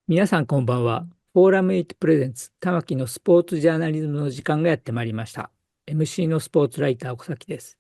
皆さんこんばんは。フォーラム8プレゼンツ玉木のスポーツジャーナリズムの時間がやってまいりました。MC のスポーツライター小崎です。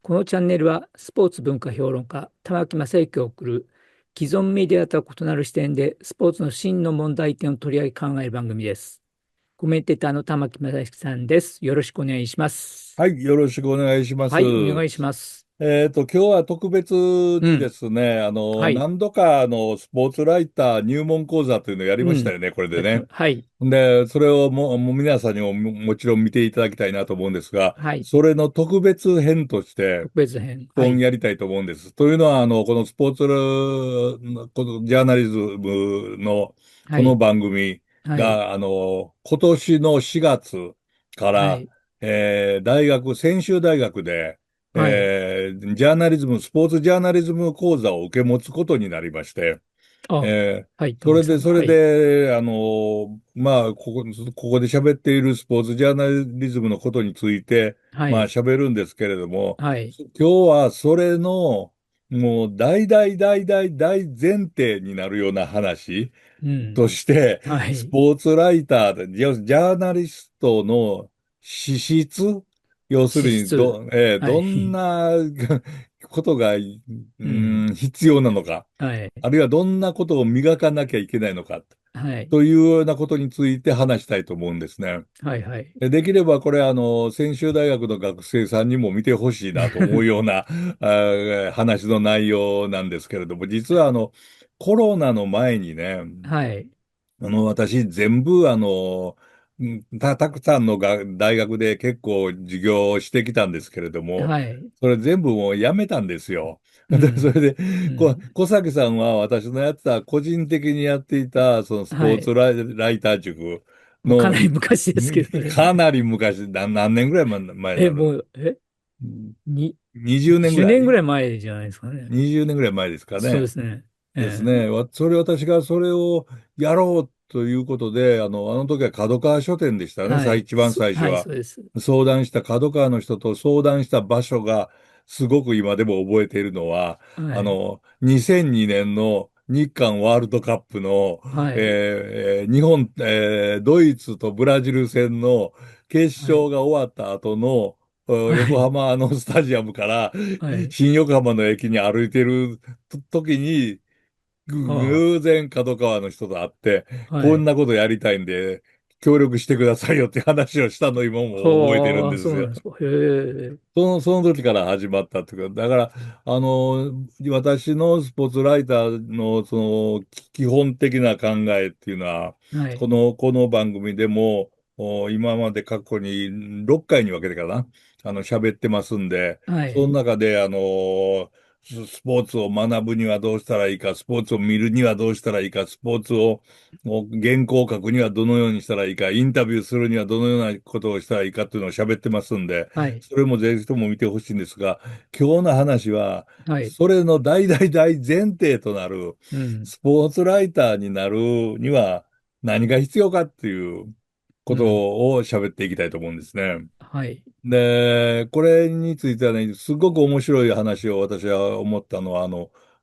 このチャンネルはスポーツ文化評論家玉木正之を送る既存メディアとは異なる視点でスポーツの真の問題点を取り上げ考える番組です。コメンテーターの玉木正之さんです。よろしくお願いします。はい、よろしくお願いします。はい、お願いします。今日は特別にでうん、すね、はい、何度かスポーツライター入門講座というのをやりうん、ましたよね、これでね。はい、で、それをもう皆さんにももちろん見ていただきたいなと思うんですが、はい、それの特別編として特別編、はい、本やりたいと思うんです。というのは、このスポーツの、このジャーナリズムのはい、この番組はい、が、今年の4月から、はい、専修大学で、はい、スポーツジャーナリズム講座を受け持つことになりまして、あ、えーはい、玉木さんが、それはい。で、まあ、ここで喋っているスポーツジャーナリズムのことについて、まあ、はい。喋るんですけれども、はい。今日はそれの、もう、大前提になるような話うん。として、スはい。ポーツライターで、ジャーナリストの資質、要するに、資質。はどんい。なことが、うん。必要なのか。はい。あるいはどんなことを磨かなきゃいけないのか、はい。というようなことについて話したいと思うんですね。はい。はい。できればこれ、専修大学の学生さんにも見てほしいなと思うような話の内容なんですけれども、実はコロナの前にね、はい。私、全部、たくさんの大学で結構授業をしてきたんですけれども、はい。それ全部もうやめたんですよ。で、そうん。れで、うん。小崎さんは私のやってた、個人的にやっていた、そのスポーツはい。ライター塾もうかの、なり昔ですけどね。かなり昔、何年ぐらい前え、なの？もう、に、20年ぐ20らい？ 年ぐらい前じゃないですかね。20 年ぐらい前ですかね。そうですね。ですね。私がそれをやろうということで、あの時は角川書店でしたね、はい。一番最初はい、は。そうです。相談した角川の人と相談した場所が、すごく今でも覚えているのは、はい。2002年の日韓ワールドカップの、はい。ドイツとブラジル戦の決はい。勝が終わった後の、横はい。浜のスタジアムからはい。新横浜の駅に歩いてる時に、あ偶然角川の人と会って、あ。はい。こんなことやりたいんで、協力してくださいよって話をしたの今も覚えてるんはあ、ですよ。そうなんですか。へえ。その時から始まったっていうか、だから、私のスポーツライターのその基本的な考えっていうのは、はい。この番組でも、今まで過去に6回に分けてかな、喋ってますんで、そのはい。中で、スポーツを学ぶにはどうしたらいいか、スポーツを見るにはどうしたらいいか、スポーツを原稿を書くにはどのようにしたらいいか、インタビューするにはどのようなことをしたらいいかっていうのを喋ってますんで、はい。それもぜひとも見てほしいんですが、今日の話は、はい。それの大前提となる、うん。スポーツライターになるには何が必要かっていうこうん。とを喋っていきたいと思うんですね。はい。で、これについてはね、すごく面白い話を私は思ったのは、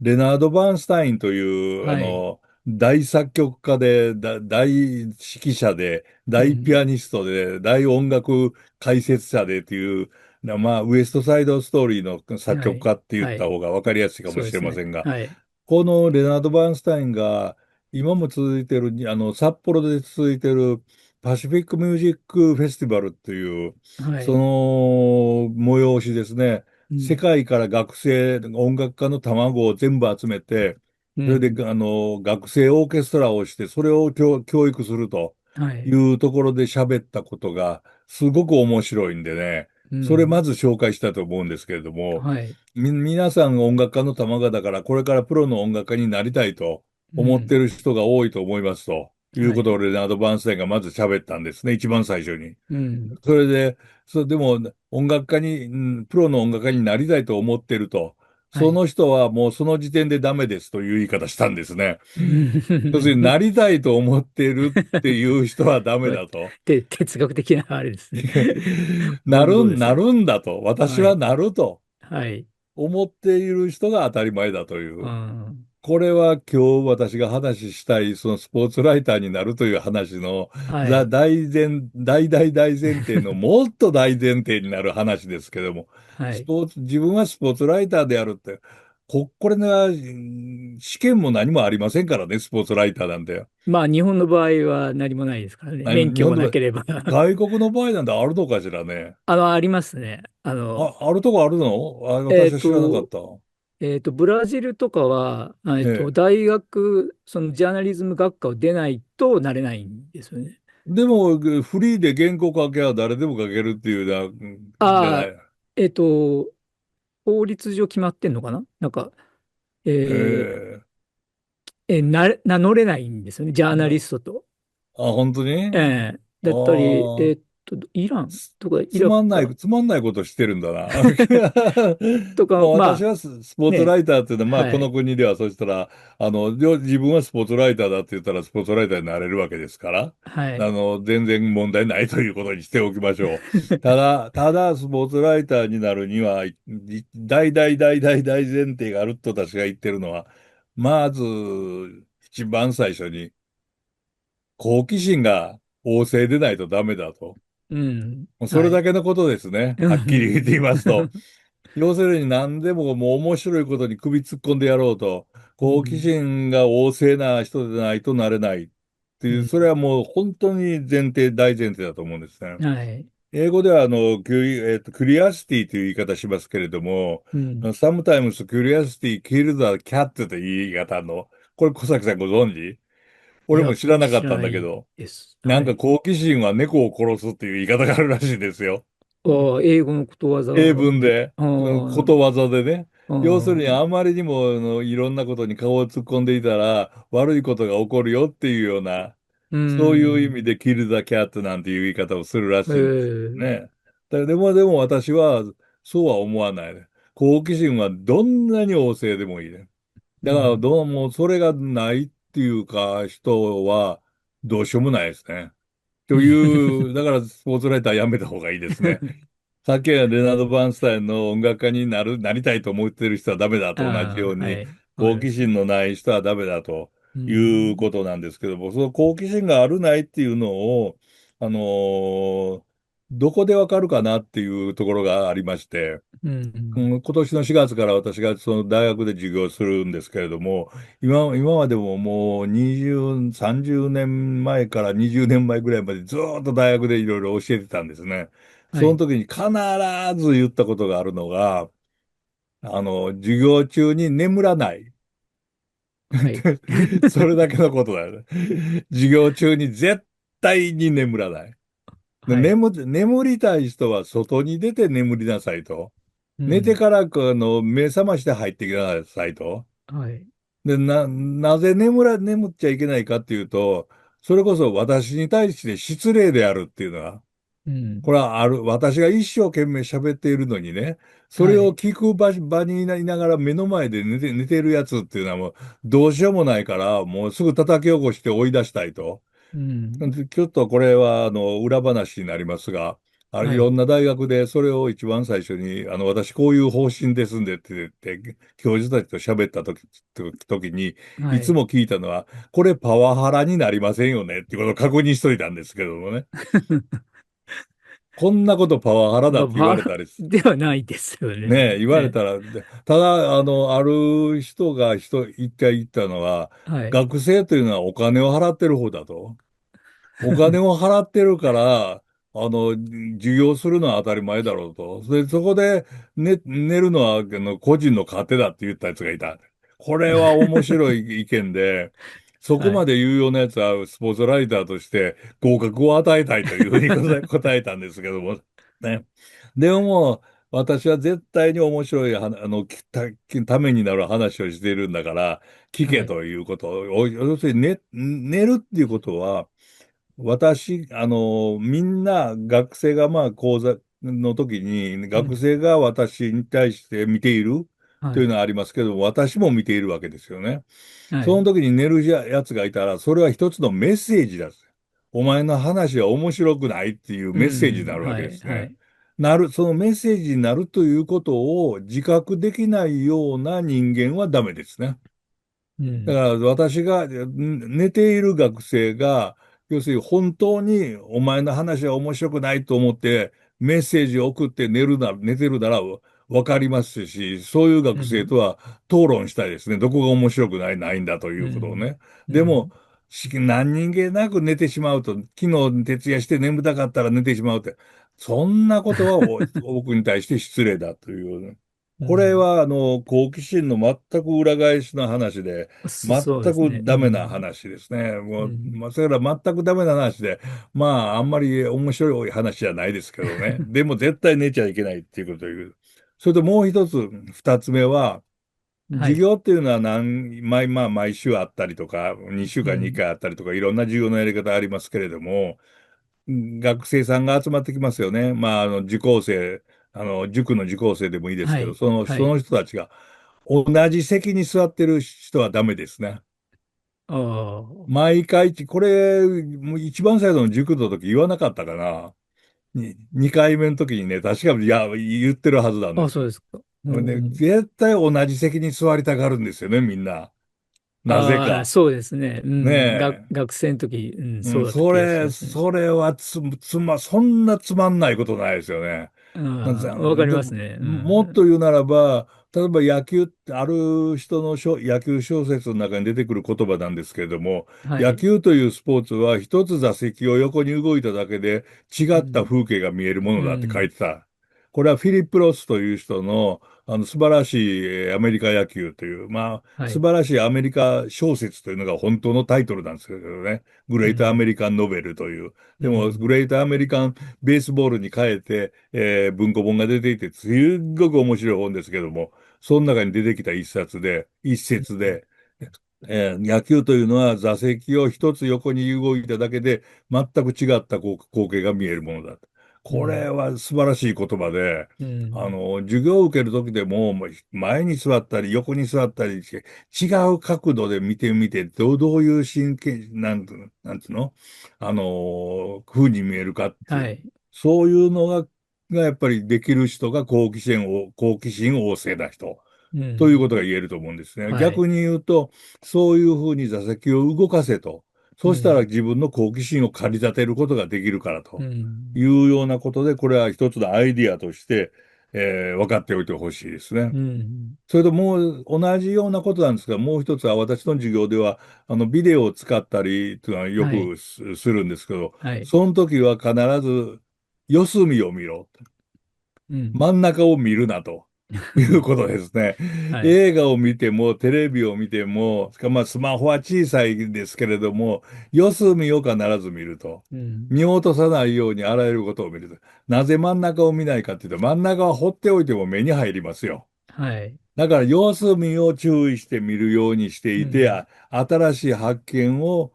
レナード・バーンスタインという、はい。大作曲家で、大指揮者で、大ピうん。アニストで、大音楽解説者でという、まあ、ウエストサイドストーリーの作はい。曲家って言っはい。た方が分かりやすいかもしれそうですね。ませんが、はい。このレナード・バーンスタインが、今も続いてる、札幌で続いてるパシフィック・ミュージック・フェスティバルっていう、そはい。の催しですね。世うん。界から学生、音楽家の卵を全部集めて、それで、うん。学生オーケストラをして、それを教育するといはい。うところで喋ったことが、すごく面白いんでね。それうん。まず紹介したと思うんですけれども、はい。皆さん音楽家の卵だから、これからプロの音楽家になりたいと思ってうん。る人が多いと思いますと。いうはい。ことをレナード・バーンスタインがまず喋ったんですね、一番最初に。うん。それで、でも音楽家に、プロの音楽家になりたいと思ってると。そはい。の人はもうその時点でダメですという言い方したんですね。う要するになん。りたいと思っているっていう人はダメまあだと。哲学的なあれですね。な論語ですね。るんだと。私はい。はなるとはい。思っている人が当たり前だというう。ん。これは今日私が話したい、そのスポーツライターになるという話のはい。大前提のもっと大前提になる話ですけども、はい。自分はスポーツライターであるって、これが、試験も何もありませんからね、スポーツライターなんて。まあ、日本の場合は何もないですからね。免許も日本の場合、なければ外国の場合なんてあるのかしらね。ありますね。あるとこあるの？えっ私は知らなかっと、た。ブラジルとかは、ええ。大学、そのジャーナリズム学科を出ないとなれないんですよね。でも、フリーで原稿書けば誰でも書けるっていうな、じゃなああ、い。えっと、法律上決まってんのかななんか、えーえ名乗れないんですよね、ジャーナリな、ストと。本当に？だったり、ああ、イランとかイつまんない、ラクか、つまんないことしてるんだな。とか、まあ私まはスポーあ、ね、ツライターっていうのは、まあこのはい、国ではそしたら、自分はスポーツライターだって言ったらスポーツライターになれるわけですから、はい。全然問題ないということにしておきましょう。ただスポーツライターになるには、大前提があると私が言ってるのは、まず、一番最初に、好奇心が旺盛でないとダメだと。うん、もうそれはい。だけのことですね。うはっきり言ってん言いますと。要するに何でももう面白いことに首突っ込んでやろうと。好奇うん心が旺盛な人でないとなれないっていう、それうんはもう本当に大前提だと思うんですね。はい。英語ではクリアシティという言い方しますけれども、うん。sometimes curiosity kills the cat という言い方の、これ小崎さんご存知？俺もいや、知らなかったん知らないだけど、です。なんかはい。好奇心は猫を殺すっていう言い方があるらしいですよ。英語のことわざ英文で。で、ことわざでね。要するにあ、あまりにもいろんなことに顔を突っ込んでいたら悪いことが起こるよっていうような、うそういう意ん。味でキル・ザ・キャットなんていう言い方をするらえしいんですー、ね。でも私はそうは思わないね。好奇心はどんなに旺盛でもいいね。だからうん。どうもそれがないっていうか人はどうしようもないですね。という、だからスポーツライターやめた方がいいですね。さっきはレナード・バーンスタインの音楽家になりたいと思ってる人はダメだと同じように、はい。わかり好奇ます。心のない人はダメだとういうん。ことなんですけども、その好奇心があるないっていうのを、あのーどこでわかるかなっていうところがありまして、うん。今年の4月から私がその大学で授業するんですけれども、今までももう20、30年前から20年前ぐらいまでずーっと大学でいろいろ教えてたんですね。そのはい。時に必ず言ったことがあるのが、授業中に眠らない。はい。それだけのことだよね。授業中に絶対に眠らない。ではい。眠りたい人は外に出て眠りなさいと。寝てうん。から目覚まして入ってきなさいと。はい。で、なぜ眠っちゃいけないかっていうと、それこそ私に対して失礼であるっていうのは、うん。これは私が一生懸命喋っているのにね、それをはい。聞く場にいながら目の前で寝てるやつっていうのはもうどうしようもないから、もうすぐ叩き起こして追い出したいと。うん。でちょっとこれは、裏話になりますが、いはい。ろんな大学でそれを一番最初に、私こういう方針ですんでって言って、教授たちと喋った時に、いつはい。も聞いたのは、これパワハラになりませんよねっていうことを確認しといたんですけどもね。こんなことパワハラだまあ、って言わバラれたりではないですよね。ねえ、言われたら、ただ、ある人が一回言ったのは、はい。学生というのはお金を払ってる方だと。お金を払ってるから、授業するのは当たり前だろうと。そこで、寝るのは、個人の勝手だって言ったやつがいた。これは面白い意見で、そこはい。まで言うようなやつは、スポーツライターとして合格を与えたいというふうに答えたんですけども、ね。でももう、私は絶対に面白いためになる話をしているんだから、聞けはい。ということを、要するに寝るっていうことは、みんな学生がまあ講座の時に、うん。学生が私に対して見ている、はい。というのはありますけども、私も見ているわけですよね。そのはい。時に寝るやつがいたら、それは一つのメッセージだ。お前の話は面白くないっていううメッセージになん。るわはい。けですね。はい。そのメッセージになるということを自覚できないような人間はダメですね。うん。だから私が寝ている学生が、要するに本当にお前の話は面白くないと思ってメッセージを送って寝てるならわかりますし、そういう学生うん。とは討論したいですね。どこが面白くないんだということをうん。ね。でも、うん。何人気なく寝てしまうと、昨日徹夜して眠たかったら寝てしまうって、そんなことは僕に対して失礼だというね。これうん。は、好奇心の全く裏返しの話で、全そうですね。うくダメなん。話ですね。もう、うん。それから全くダメな話で、まあ、あんまり面白い話じゃないですけどね。でも絶対寝ちゃいけないっていうことを言う。それともう一つ、二つ目は、授はい。業っていうのはまあ、毎週あったりとか、2週間に1うん。回あったりとか、いろんな授業のやり方ありますけれども、学生さんが集まってきますよね。まあ、受講生、塾の受講生でもいいですけど、はい。はい。その人たちが同じ席に座ってる人はダメですね。ああ。毎回、これ、もう一番最初の塾の時言わなかったかな。2回目の時にね、確か、いや、言ってるはずなんであ、す。そうですか。うで、ん。絶対同じ席に座りたがるんですよね、みんな。なぜああ、か。そうですね。うねん。え。学生の時、うん、うん、そうだった気がしますね。それはそんなつまんないことないですよね。ああ、わかりでますね。うもっとん。言うならば、例えば野球ってある人の野球小説の中に出てくる言葉なんですけれども、野はい。球というスポーツは一つ座席を横に動いただけで違ったうん。風景が見えるものだって書いうん。てた。これはフィリップ・ロスという人の、素晴らしいアメリカ野球という、まあ、はい。素晴らしいアメリカ小説というのが本当のタイトルなんですけどね。グレートアメうん。リカンノベルという。でも、グうん。レートアメリカンベースボールに変えて、文庫本が出ていて、すっごく面白い本ですけども、その中に出てきた一節で、野球というのは座席を一つ横に動いただけで全く違った光景が見えるものだと。これうん。は素晴らしい言葉で、うん。授業を受けるときでも、前に座ったり横に座ったりして、違う角度で見てみて、どういう神経、なんつうの風に見えるかっていう、はい。そういうのがやっぱりできる人が好奇心旺盛な人。といううん。ことが言えると思うんですね。はい。逆に言うと、そういうふうに座席を動かせと。そうしたらうん。自分の好奇心を駆り立てることができるからうといん。うようなことで、これは一つのアイディアとして、分かっておいてほしいですね。うん。それともう同じようなことなんですが、もう一つは私の授業では、ビデオを使ったりというのはよはい。くするんですけど、はい。その時は必ず四隅を見ろ。うん。真ん中を見るなということですね。はい。映画を見ても、テレビを見ても、まあ、スマホは小さいですけれども、四隅を必ず見ると。うん。見落とさないようにあらゆることを見ると。なぜ真ん中を見ないかっていうと、真ん中は放っておいても目に入りますよ。はい。だから四隅を注意して見るようにしていて、うん。新しい発見を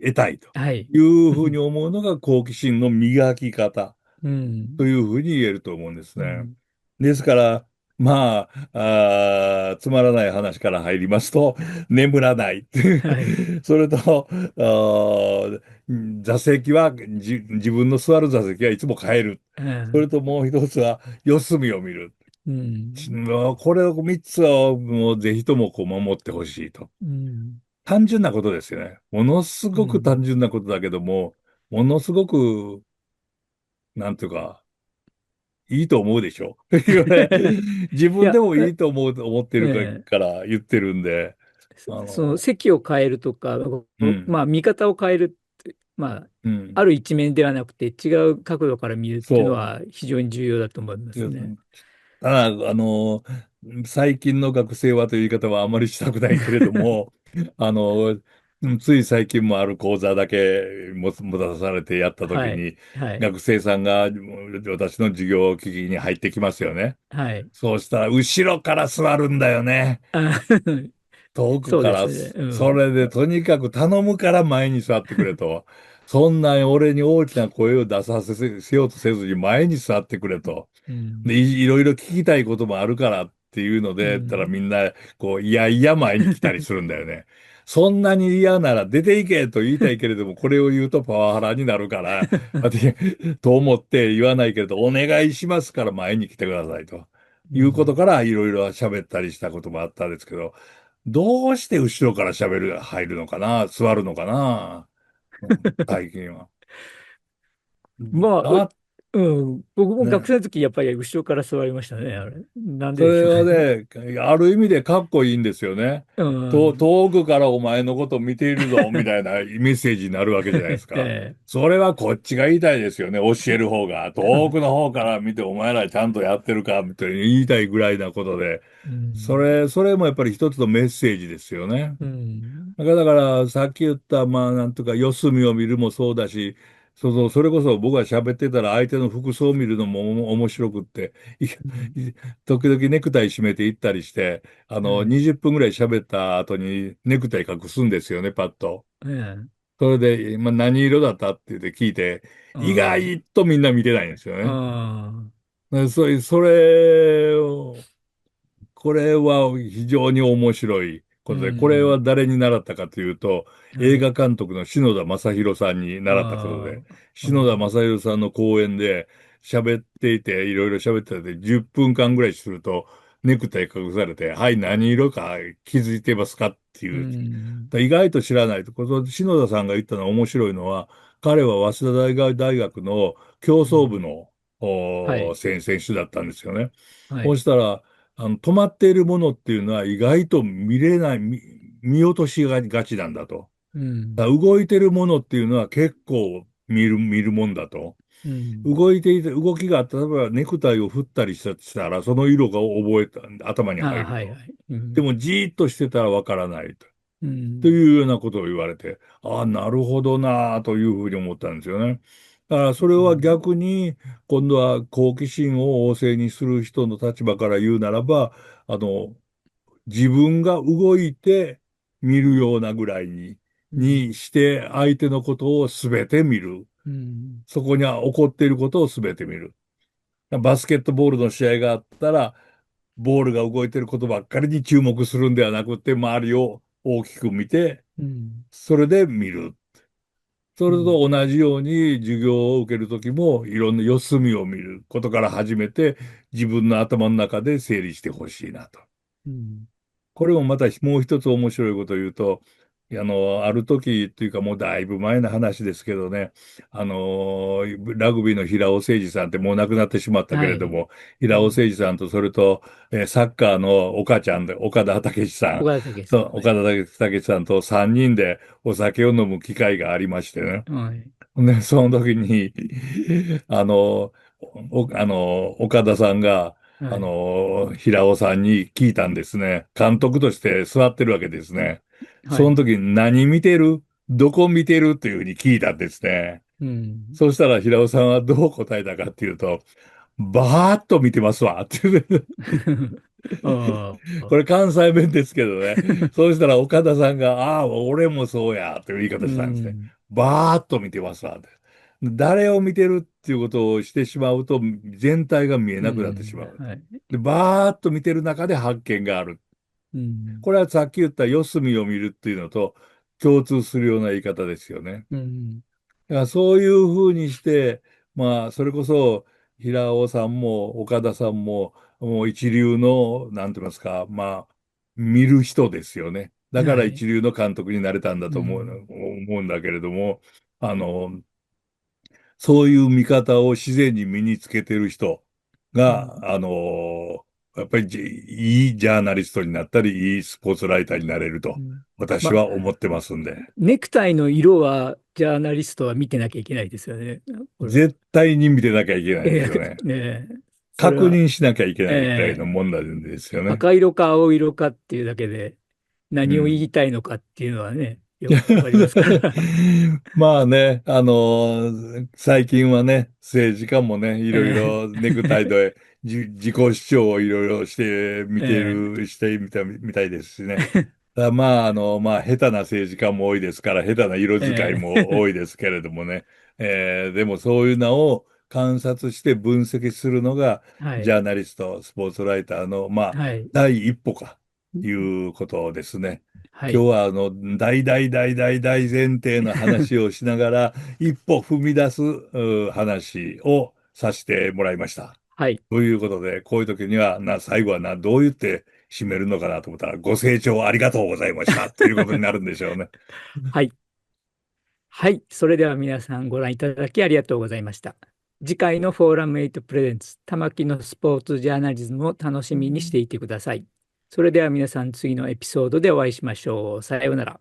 得たいとはい。いうふうに思うのが好奇心の磨き方。うん。というふうに言えると思うんですね。うん。ですから、まつまらない話から入りますと、眠らない。はい。それと、座席は、自分の座る座席はいつも変える。うん。それともう一つは、四隅を見る。うん。もうこれを三つをもうぜひともこう守ってほしいと。うん。単純なことですよね。ものすごく単うん。純なことだけども、ものすごく、なんていうか、いいと思うでしょ。自分でいや、もいいと思ってるえから言ってるんで、その席を変えるとか、うん、まあ、見方を変えるって、まあ、うん、ある一面ではなくて違う角度から見るっていうのそは非常に重要だと思いまう。すね。ただ、最近の学生はという言い方はあまりしたくないけれども、つい最近もある講座だけ持たされてやったときはい。に、はい。学生さんが私の授業聞きに入ってきますよね。はい。そうしたら、後ろから座るんだよね。あ遠くそうから、ですね。うん。それでとにかく頼むから前に座ってくれと。そんな俺に大きな声を出させようとせずに前に座ってくれと。うん。で、いろいろ聞きたいこともあるからっていうのうで、たらん。みんな、こう、いやいや前に来たりするんだよね。そんなに嫌なら出ていけと言いたいけれども、これを言うとパワハラになるから、と思って言わないけれど、お願いしますから前に来てくださいと。いうことうん。からいろいろ喋ったりしたこともあったんですけど、どうして後ろから入るのかな、座るのかな、最近は。まあ、あ、うん。僕も学ね。生の時、やっぱり後ろから座りましたね、あれ。なんでそれでしょうね。はね、ある意味でかっこいいんですよね。うん。遠くからお前のこと見ているぞ、みたいなメッセージになるわけじゃないですか。えそれはこっちが言いたいですよね、教える方が。遠くの方から見てお前らちゃんとやってるか、みたいに言いたいぐらいなことで。うん。それもやっぱり一つのメッセージですよね。うん。だから、さっき言った、まあ、なんとか、四隅を見るもそうだし、それこそ僕が喋ってたら相手の服装を見るのも面白くって、うん。時々ネクタイ締めていったりして、ええ。20分ぐらい喋った後にネクタイ隠すんですよね、パッと。ええ。それで、まあ、何色だったって言って聞いて、意あ外とみんな見てないんですよあ。ね。ああ。それを、これは非常に面白いうことで、これはん。誰に習ったかというと、映はい。画監督の篠田正宏さんに習ったことで、ああ。あ篠田あ。正宏さんの講演で喋っていて、いろいろ喋ってて、10分間ぐらいすると、ネクタイ隠されて、はい、何色か気づいてますかってういう。ん。意外と知らないと。この篠田さんが言ったのは面白いのは、彼は早稲田大学の競うん。争部のはい。選手だったんですよね。そうはい。したら、止まっているものっていうのは意外と見れない、見落としがちなんだと。うん。だから動いてるものっていうのは結構見るもんだと。うん。動いていて、動きがあった、例えばネクタイを振ったりしたら、その色が覚えた、頭にああ、入ると。はいはい。うん。でも、じーっとしてたらわからないと。うん。というようなことを言われて、ああ、なるほどなあというふうに思ったんですよね。だからそれはうん。逆に、今度は好奇心を旺盛にする人の立場から言うならば、あの、自分が動いて見るようなぐらいうん。にして相手のことを全て見る。うん。そこには起こっていることを全て見る。バスケットボールの試合があったら、ボールが動いていることばっかりに注目するんではなくて、周りを大きく見て、うん。それで見る。それうん。と同じように授業を受けるときも、いろんな四隅を見ることから始めて、自分の頭の中で整理してほしいなと。うん。これもまたもう一つ面白いことを言うと、ある時っていうかもうだいぶ前の話ですけどね、ラグビーの平尾誠二さんってもう亡くなってしまったけはい。れども、平尾誠うん。二さんとそれと、サッカーの岡ちゃんで、岡田武史さん岡田武さん。と、はい。岡田武史さんと3人でお酒を飲む機会がありましてね。はい。ね、その時に、あの、岡田さんが、はい。平尾さんに聞いたんですね。監督として座ってるわけですね。はい。その時に何見てる、どこ見てるっていうふうに聞いたんですね。うん。そうしたら平尾さんはどう答えたかっていうと、バーッと見てますわって言うね。ああ。これ関西弁ですけどね。そうしたら岡田さんが、ああ、俺もそうや、という言い方うしたんですね。ん。バーッと見てますわ。誰を見てるっていうことをしてしまうと、全体が見えうなくなってしまん。う。はい。で、バーッと見てる中で発見がある。うん。これはさっき言った四隅を見るっていうのと共通するような言い方ですよね。うん。だからそういうふうにして、まあ、それこそ、平尾さんも岡田さんも、もう一流の、なんて言いますか、まあ、見る人ですよね。だからはい。一流の監督になれたんだとうん。思うんだけれども、あの、そういう見方を自然に身につけてる人が、うん。やっぱりいいジャーナリストになったり、いいスポーツライターになれると、うん。私まあ、は思ってますんで。ネクタイの色は、ジャーナリストは見てなきゃいけないですよね。これは。絶対に見てなきゃいけないですよね。ねえ、それは、確認しなきゃいけないぐらいのええ、もんなんですよね。赤色か青色かっていうだけで、何を言うん。いたいのかっていうのはね、よくわかりますから。まあね、最近はね、政治家もね、いろいえろネクタイで自己主張をいろいろしてえ、ええ、してみたいですしね。下手な政治家も多いですから、下手な色使いも多いえですけれどもね。でもそういうのを観察して分析するのが、はい。ジャーナリスト、スポーツライターの、はい。第一歩か、いうことですね。はい。今日は、大大大大大前提の話をしながら、一歩踏み出す、話をさせてもらいました。はい。ということで、こういう時には、最後はどう言って締めるのかなと思ったら、ご清聴ありがとうございましたっていうことになるんでしょうね。はい。はい。それでは皆さんご覧いただきありがとうございました。次回のフォーラム8プレゼンツ玉木のスポーツジャーナリズムを楽しみにしていてください。それでは皆さん次のエピソードでお会いしましょう。さようなら。